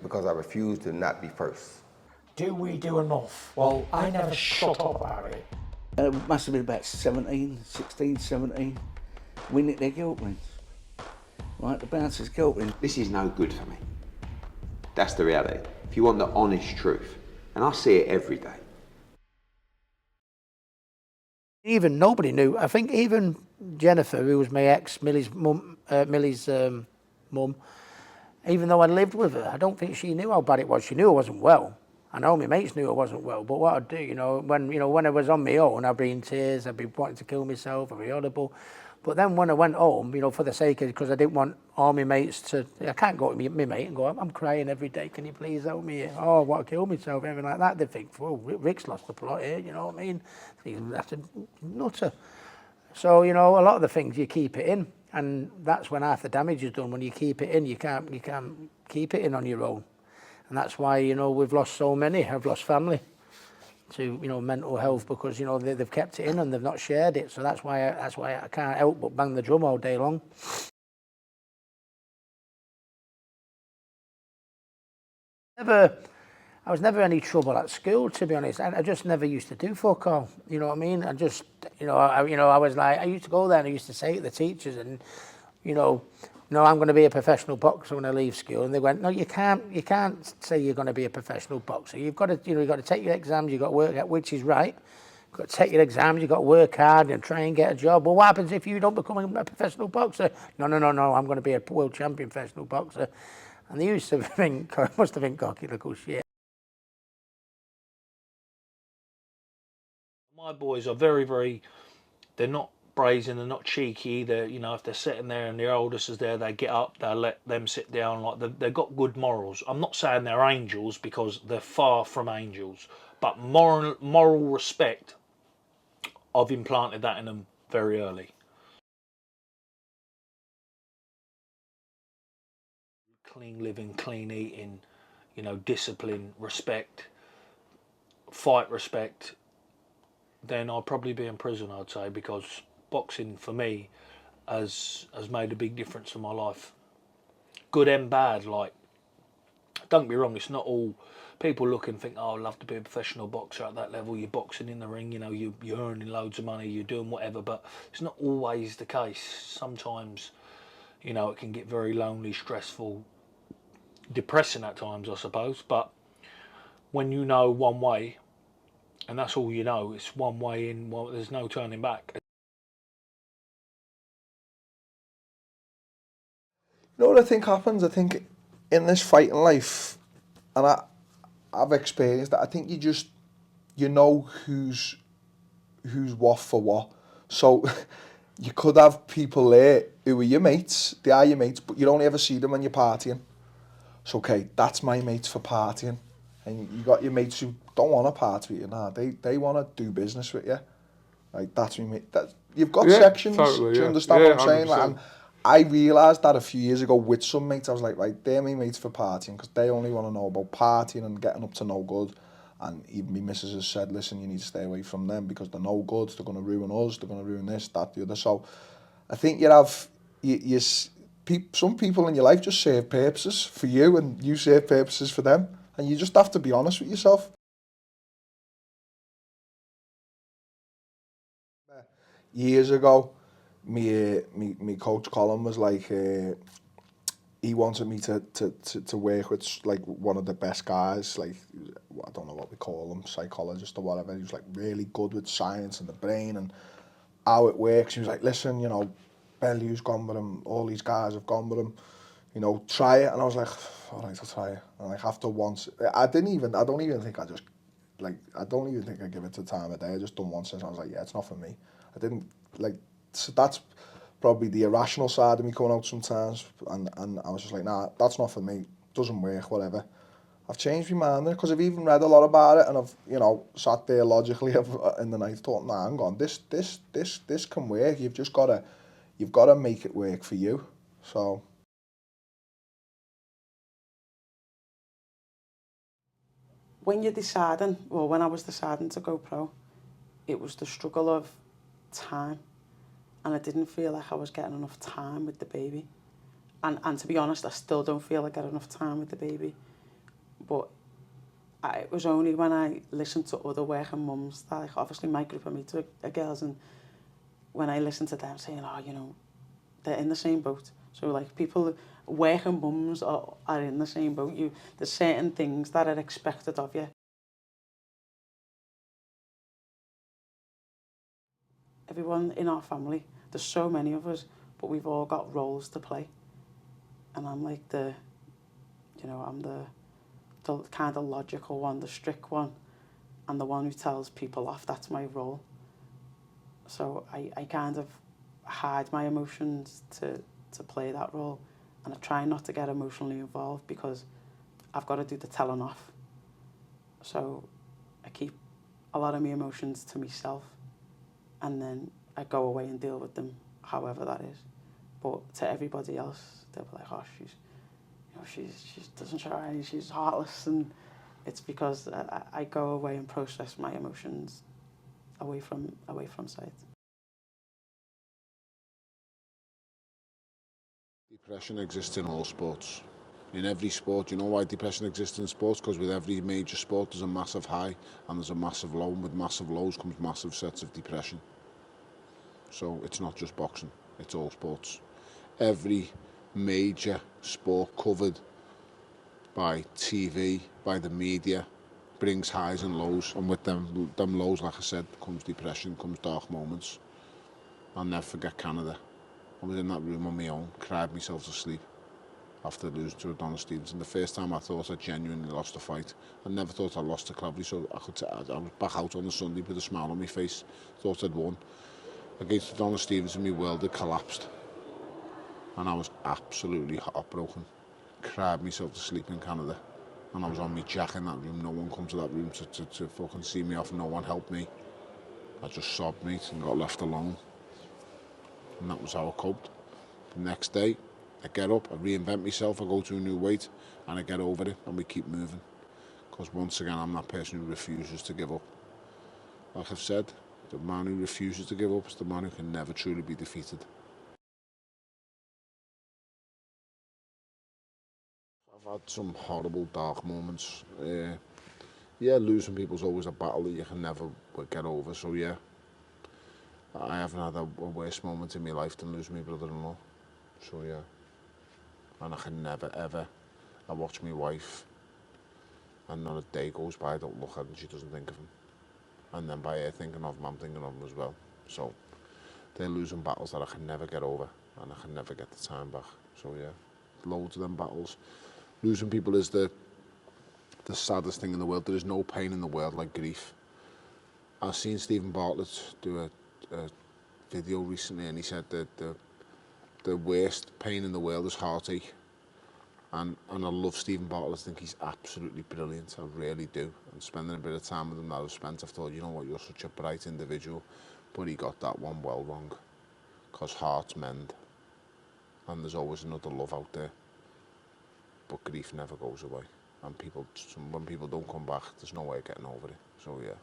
because I refuse to not be first. Do we do enough? Well, I never shut up about it. It must have been about 16, 17. We nicked their guilt rings. Right, the bouncer's guilt ring. This is no good for me. That's the reality. If you want the honest truth, and I see it every day. Even nobody knew. I think even Jennifer, who was my ex, Millie's mum, even though I lived with her, I don't think she knew how bad it was. She knew I wasn't well. I know my mates knew I wasn't well, but what I'd do, when I was on my own, I'd be in tears, I'd be wanting to kill myself, I'd be horrible. But then when I went home, for the sake of, because I didn't want all my mates to, I can't go to my mate and go, I'm crying every day, can you please help me? Oh, I want to kill myself, everything like that. They think, well, Rick's lost the plot here, you know what I mean? That's a nutter. So, a lot of the things you keep it in, and that's when half the damage is done. When you keep it in, you can't keep it in on your own. And that's why, we've lost so many. I've lost family to, mental health because, they've kept it in and they've not shared it. So that's why I can't help but bang the drum all day long. I was never any trouble at school, to be honest. I just never used to do fuck all. You know what I mean? I just, I was like, I used to go there and I used to say to the teachers and, no, I'm going to be a professional boxer when I leave school. And they went, no, you can't say you're going to be a professional boxer. You've got to, you've got to take your exams, you've got to work at, which is right. You've got to take your exams, you've got to work hard and try and get a job. Well, what happens if you don't become a professional boxer? No, I'm going to be a world champion professional boxer. And they used to think, must have been cocky little shit. My boys are very, very, they're not brazen, they're not cheeky either. If they're sitting there and their oldest is there, they get up, they'll let them sit down. Like they've got good morals. I'm not saying they're angels because they're far from angels, but moral respect, I've implanted that in them very early. Clean living, clean eating, discipline, respect, fight respect, then I'd probably be in prison, I'd say, because boxing for me has made a big difference in my life. Good and bad, like, don't get me wrong, it's not all people look and think, oh, I'd love to be a professional boxer at that level. You're boxing in the ring, you're earning loads of money, you're doing whatever, but it's not always the case. Sometimes, it can get very lonely, stressful, depressing at times, I suppose, but when you know one way, and that's all it's one way in, well, there's no turning back. You know what I think happens? I think in this fighting life, and I've experienced that, I think you know who's what for what. So you could have people there who are your mates, they are your mates, but you don't ever see them when you're partying. So, okay, that's my mates for partying. And you got your mates who don't want to party with you. Nah, they want to do business with you. Like, that's me, mate. You've got sections. Totally, do you understand what I'm saying? 100%. Like, and I realised that a few years ago with some mates. I was like, right, they're my mates for partying because they only want to know about partying and getting up to no good. And even my missus has said, listen, you need to stay away from them because they're no good. They're going to ruin us. They're going to ruin this, that, the other. So I think some people in your life just serve purposes for you and you serve purposes for them. And you just have to be honest with yourself. Years ago, me coach Colin was like, he wanted me to work with like one of the best guys, like, I don't know what we call him, psychologist or whatever. He was like really good with science and the brain and how it works. He was like, listen, Belliew's gone with him, all these guys have gone with him, try it. And I was like, all right, I'll try it. And like after once, I don't even think I give it the time of day. I just done once and I was like, yeah, it's not for me. I didn't like, so that's probably the irrational side of me coming out sometimes. And I was just like, nah, that's not for me. Doesn't work, whatever. I've changed my mind because I've even read a lot about it and I've, sat there logically in the night thought, nah, hang on, this can work. You've got to make it work for you. So. When you're deciding, well, when I was deciding to go pro, it was the struggle of time. And I didn't feel like I was getting enough time with the baby. And to be honest, I still don't feel I get enough time with the baby. But it was only when I listened to other working mums, that, like, obviously my group of mates are girls, and when I listened to them saying, oh, you know, they're in the same boat. So, like, people, working mums are in the same boat. There's certain things that are expected of you. Everyone in our family, there's so many of us, but we've all got roles to play. And I'm like I'm the kind of logical one, the strict one, and the one who tells people off. That's my role. So I kind of hide my emotions to play that role, and I try not to get emotionally involved because I've got to do the telling off. So I keep a lot of my emotions to myself, and then I go away and deal with them however that is. But to everybody else, they'll be like, oh, she doesn't show any, she's heartless, and it's because I go away and process my emotions away from sight. Depression exists in all sports. In every sport. You know why depression exists in sports? Because with every major sport there's a massive high and there's a massive low, and with massive lows comes massive sets of depression. So it's not just boxing, it's all sports. Every major sport covered by TV, by the media, brings highs and lows, and with them lows, like I said, comes depression, comes dark moments. I'll never forget Canada. I was in that room on my own, cried myself to sleep after losing to Adonis Stevenson. The first time I thought I genuinely lost a fight. I never thought I lost to Cleverly, so I was back out on the Sunday with a smile on my face. Thought I'd won. Against Adonis Stevenson, my world had collapsed. And I was absolutely heartbroken. Cried myself to sleep in Canada. And I was on my jack in that room. No one come to that room to fucking see me off. No one helped me. I just sobbed, mate, and got left alone. And that was how I coped. The next day, I get up, I reinvent myself, I go to a new weight, and I get over it, and we keep moving. Because once again, I'm that person who refuses to give up. Like I've said, the man who refuses to give up is the man who can never truly be defeated. I've had some horrible, dark moments. Yeah, losing people's always a battle that you can never get over, so yeah. I haven't had a worse moment in my life than losing my brother-in-law. So yeah. And I can never, ever, I watch my wife and not a day goes by I don't look at her and she doesn't think of him. And then by her thinking of him, I'm thinking of him as well. So they're losing battles that I can never get over, and I can never get the time back. So yeah, loads of them battles. Losing people is the saddest thing in the world. There is no pain in the world like grief. I've seen Stephen Bartlett do a video recently, and he said that the worst pain in the world is heartache. And I love Stephen Bartlett. I think he's absolutely brilliant. I really do. And spending a bit of time with him that I've spent, I've thought, you know what, you're such a bright individual. But he got that one well wrong. Because hearts mend. And there's always another love out there. But grief never goes away. And when people don't come back, there's no way of getting over it. So yeah,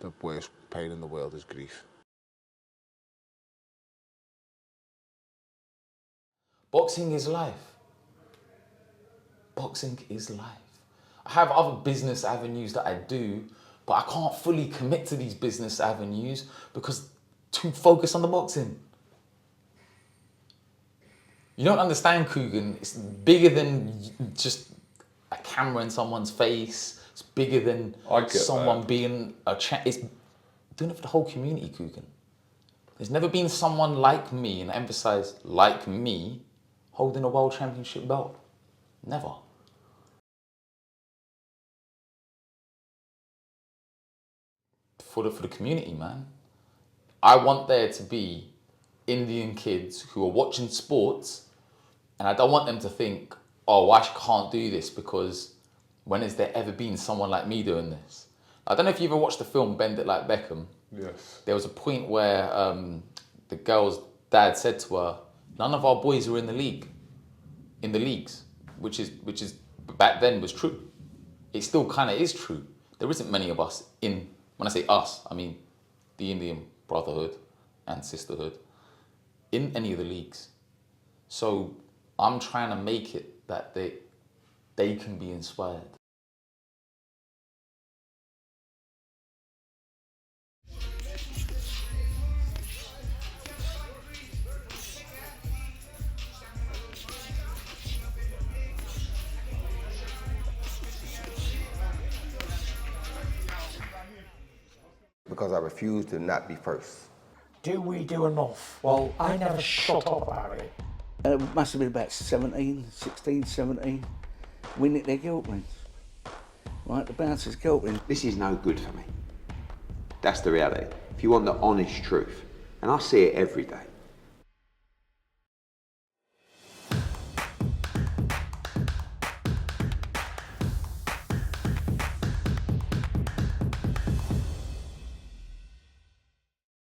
the worst pain in the world is grief. Boxing is life. Boxing is life. I have other business avenues that I do, but I can't fully commit to these business avenues because too focused on the boxing. You don't understand, Coogan. It's bigger than just a camera in someone's face. It's bigger than someone being it's doing it for the whole community, Coogan. There's never been someone like me, and I emphasize like me, holding a world championship belt. Never. For the community, man. I want there to be Indian kids who are watching sports, and I don't want them to think, oh, I can't do this because when has there ever been someone like me doing this? I don't know if you ever watched the film Bend It Like Beckham. Yes. There was a point where the girl's dad said to her, none of our boys are in the leagues, which is back then was true. It still kind of is true. There isn't many of us when I say us, I mean the Indian Brotherhood and Sisterhood, in any of the leagues. So I'm trying to make it that they can be inspired. because I refuse to not be first. Do we do enough? Well, I never shut up about it. It must have been about 16, 17. We nicked their guilt rings. Right, the bouncers guilt rings. This is no good for me. That's the reality. If you want the honest truth, and I see it every day,